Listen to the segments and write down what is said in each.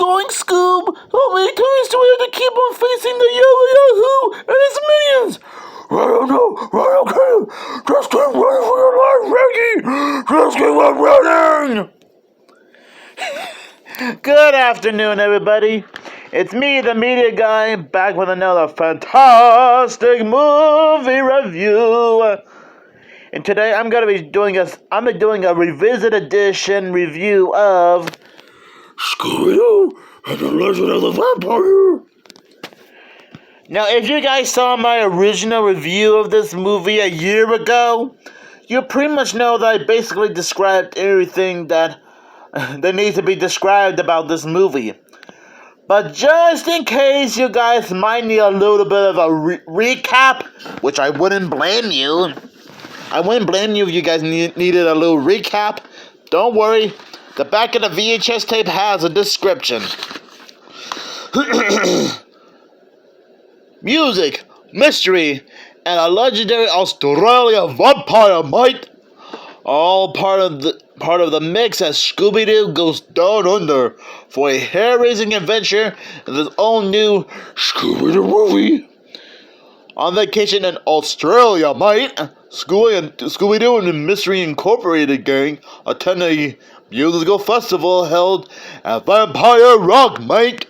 Zoink Scoob! How many times do we have to keep on facing the Yowie Yahoo and his minions? I don't know, okay. Just keep running for your life, Reggie! Just keep on running! Good afternoon, everybody. It's me, the media guy, back with another fantastic movie review. And today I'm doing a revisit edition review of Scooby-Doo and the Legend of the Vampire. Now, if you guys saw my original review of this movie a year ago, you pretty much know that I basically described everything that needs to be described about this movie. But just in case you guys might need a little bit of a recap, which I wouldn't blame you. I wouldn't blame you if you guys needed a little recap. Don't worry, the back of the VHS tape has a description. Music, mystery, and a legendary Australian vampire might. All part of the mix as Scooby-Doo goes down under for a hair-raising adventure in his own new Scooby-Doo movie. On vacation in Australia, mate, Scooby-Doo and Mystery Incorporated gang attend a musical festival held at Vampire Rock, mate.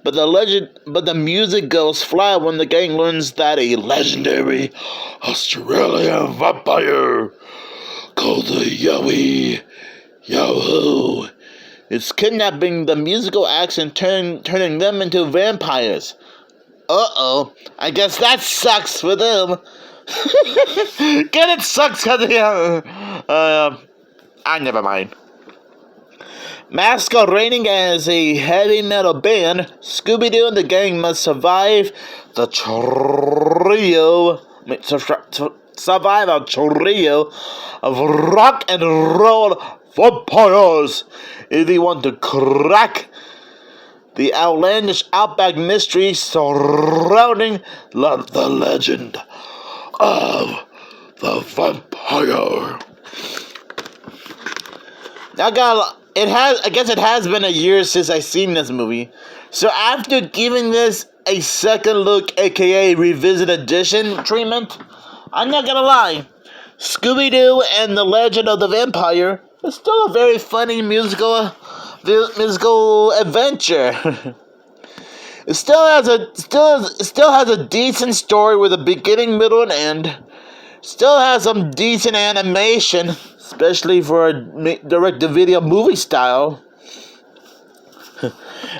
But the music goes flat when the gang learns that a legendary Australian vampire called the Yowie Yahoo is kidnapping the musical acts and turning them into vampires. Uh-oh, I guess that sucks for them. Get it sucks because never mind. Masquerading as a heavy metal band, Scooby-Doo and the gang must survive a trio of rock and roll vampires if they want to crack the outlandish outback mystery surrounding the legend of the vampire. I guess it has been a year since I've seen this movie. So after giving this a second look, aka revisit edition treatment, I'm not gonna lie, Scooby-Doo and the Legend of the Vampire is still a very funny musical adventure. It still has a decent story with a beginning, middle, and end. Still has some decent animation, especially for a direct-to-video movie style.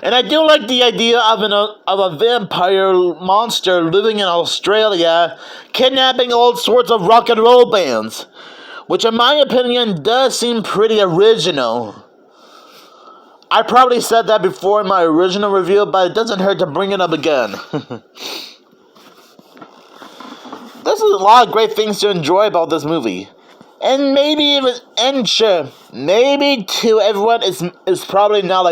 And I do like the idea of a vampire monster living in Australia, kidnapping all sorts of rock and roll bands, which in my opinion does seem pretty original. I probably said that before in my original review, but it doesn't hurt to bring it up again. There's a lot of great things to enjoy about this movie. And maybe to everyone it's probably not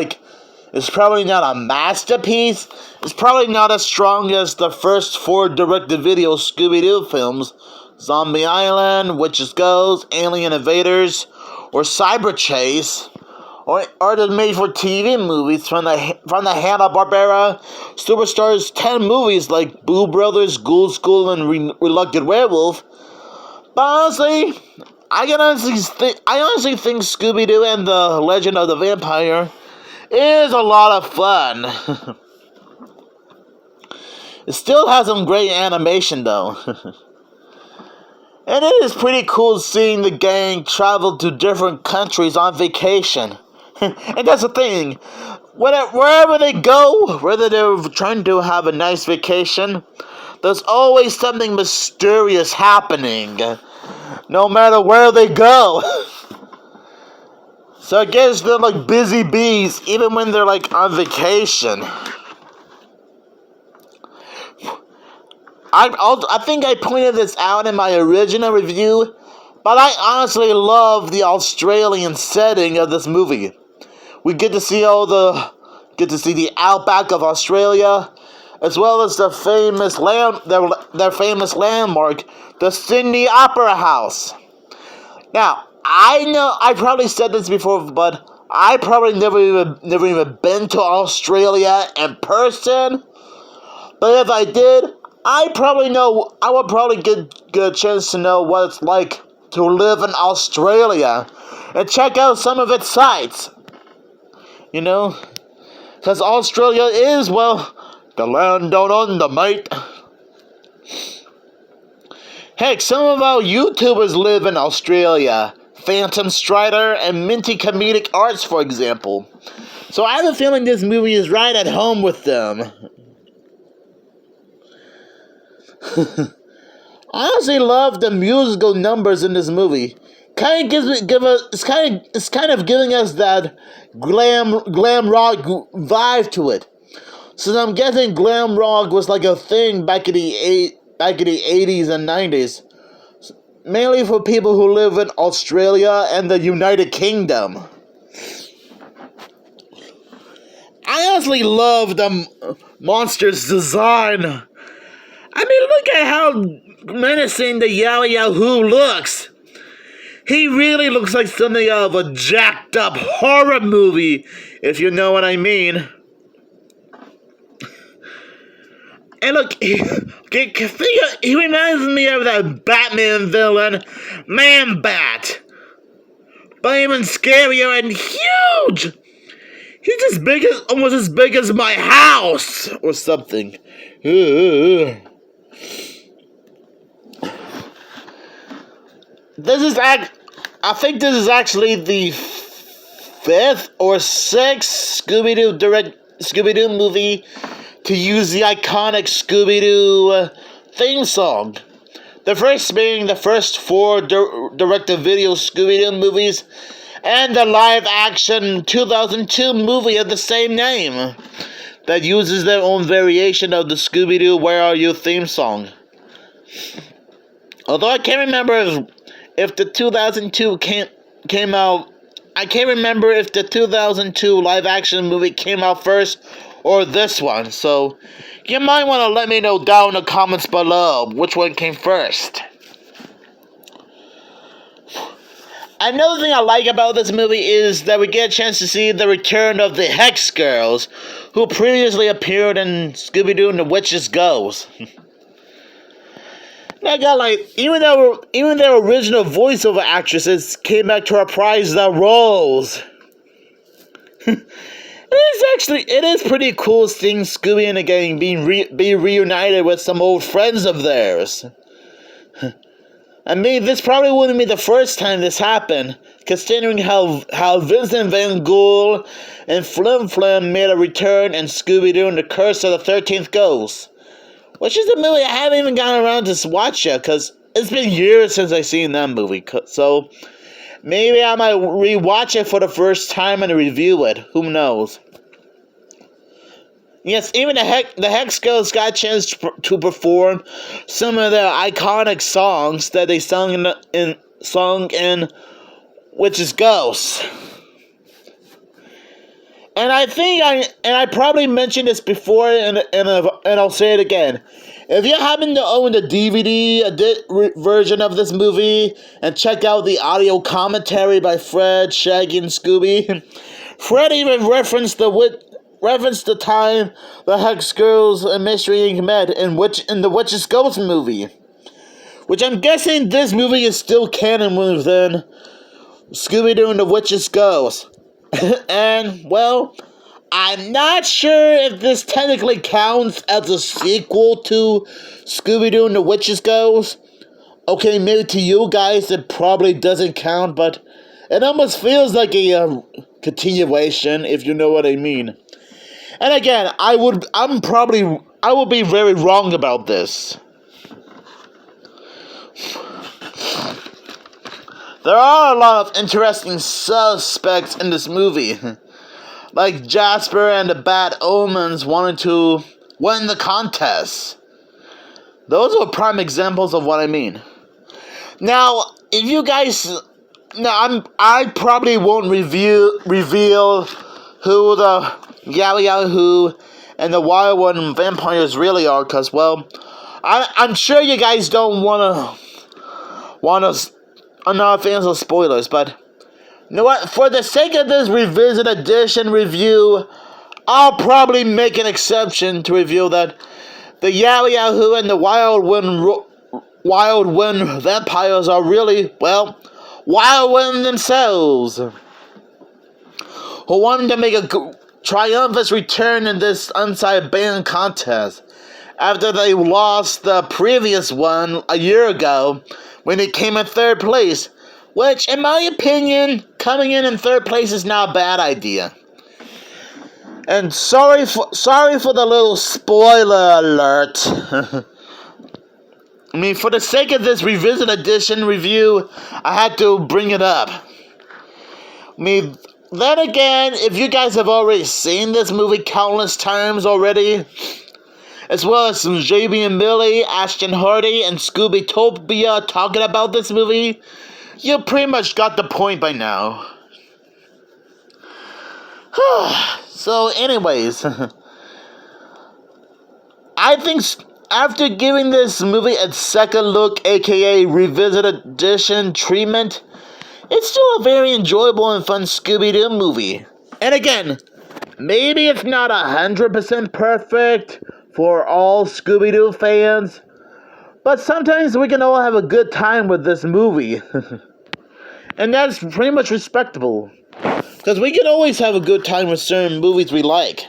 a masterpiece. It's probably not as strong as the first 4 direct-to-video Scooby-Doo films, Zombie Island, Witch's Ghost, Alien Invaders, or Cyber Chase, or the made-for-TV movies from the Hanna-Barbera Superstars 10 movies like Boo Brothers, Ghoul School, and Reluctant Werewolf. But honestly, I honestly think Scooby-Doo and the Legend of the Vampire is a lot of fun. It still has some great animation though. And it is pretty cool seeing the gang travel to different countries on vacation. And that's the thing. Wherever they go, whether they're trying to have a nice vacation, there's always something mysterious happening. No matter where they go. So I guess they're like busy bees, even when they're like on vacation. I think I pointed this out in my original review, but I honestly love the Australian setting of this movie. We get to see the outback of Australia, as well as their famous landmark, the Sydney Opera House. Now, I know I probably said this before, but I probably never even been to Australia in person. But if I did, I would probably get a chance to know what it's like to live in Australia and check out some of its sights. You know? Because Australia is, well, the land down under, mate. Heck, some of our YouTubers live in Australia. Phantom Strider and Minty Comedic Arts, for example. So I have a feeling this movie is right at home with them. I honestly love the musical numbers in this movie. It's kind of giving us that glam rock vibe to it. So I'm guessing glam rock was like a thing back in the 80s and 90s, mainly for people who live in Australia and the United Kingdom. I honestly love the monster's design. I mean, look at how menacing the Yowie Yahoo looks. He really looks like something out of a jacked up horror movie, if you know what I mean. And look, he reminds me of that Batman villain, Man-Bat. But even scarier and huge! He's almost as big as my house, or something. I think this is actually the 5th or 6th Scooby-Doo movie to use the iconic Scooby-Doo theme song. The first being the first 4 direct-to-video Scooby-Doo movies, and the live-action 2002 movie of the same name that uses their own variation of the Scooby-Doo Where Are You theme song. Although I can't remember if the 2002 came out, I can't remember if the 2002 live-action movie came out first or this one, so you might want to let me know down in the comments below which one came first. Another thing I like about this movie is that we get a chance to see the return of the Hex Girls, who previously appeared in Scooby-Doo and the Witch's Ghost. Even their original voiceover actresses came back to reprise their roles. It is pretty cool seeing Scooby and the gang be reunited with some old friends of theirs. I mean, this probably wouldn't be the first time this happened, considering how Vincent Van Gogh and Flim Flam made a return in Scooby-Doo and the Curse of the 13th Ghost, which is a movie I haven't even gotten around to watch yet, because it's been years since I've seen that movie, so maybe I might rewatch it for the first time and review it, who knows. Yes, even the Hex Girls got a chance to perform some of their iconic songs that they sung in Witch's Ghost. And I probably mentioned this before, and I'll say it again. If you happen to own the DVD version of this movie and check out the audio commentary by Fred, Shaggy, and Scooby, Fred even referenced the time the Hex Girls and Mystery Inc. met in the Witch's Ghost movie, which I'm guessing this movie is still canon within Scooby-Doo and the Witch's Ghost. And, well, I'm not sure if this technically counts as a sequel to Scooby-Doo and the Witch's Ghost. Okay, maybe to you guys it probably doesn't count, but it almost feels like a continuation, if you know what I mean. And again, I would be very wrong about this. There are a lot of interesting suspects in this movie, like Jasper and the Bad Omens wanting to win the contest. Those are prime examples of what I mean. Now, if you guys, I probably won't reveal who the Yowie Yahoo and the Wild One vampires really are, because, well, I'm sure you guys don't want to. I'm not fans of spoilers, but You know what? For the sake of this revisit edition review, I'll probably make an exception to reveal that the Yowie Yahoo and the Wild Wind vampires are really, well, Wild Wind themselves, who wanted to make a triumphant return in this unsigned band contest after they lost the previous one a year ago when they came in third place, which, in my opinion, coming in third place is not a bad idea. And sorry for the little spoiler alert. I mean, for the sake of this revisit edition review, I had to bring it up. I mean, then again, if you guys have already seen this movie countless times already, as well as some JB and Millie, Ashton Hardy, and Scooby-Topia talking about this movie, you pretty much got the point by now. So anyways, I think after giving this movie a second look, aka revisit edition treatment, it's still a very enjoyable and fun Scooby-Doo movie. And again, maybe it's not 100% perfect for all Scooby-Doo fans, but sometimes we can all have a good time with this movie. And that's pretty much respectable, because we can always have a good time with certain movies we like.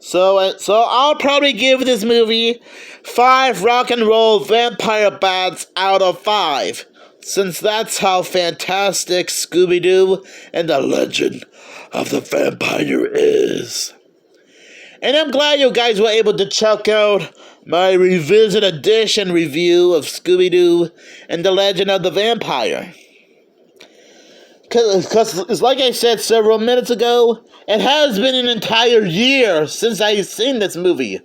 So I'll probably give this movie 5 rock and roll vampire bats out of 5, since that's how fantastic Scooby-Doo and the Legend of the Vampire is. And I'm glad you guys were able to check out my revisit edition review of Scooby-Doo and the Legend of the Vampire. Because, like I said several minutes ago, it has been an entire year since I've seen this movie.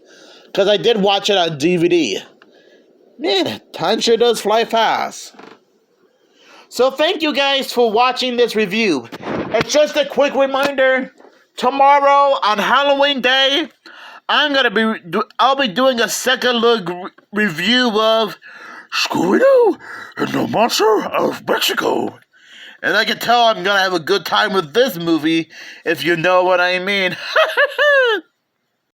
Because I did watch it on DVD. Man, time sure does fly fast. So thank you guys for watching this review. And just a quick reminder, tomorrow on Halloween Day, I'll be doing a second look review of Scooby-Doo and the Monster of Mexico. And I can tell I'm gonna have a good time with this movie, if you know what I mean.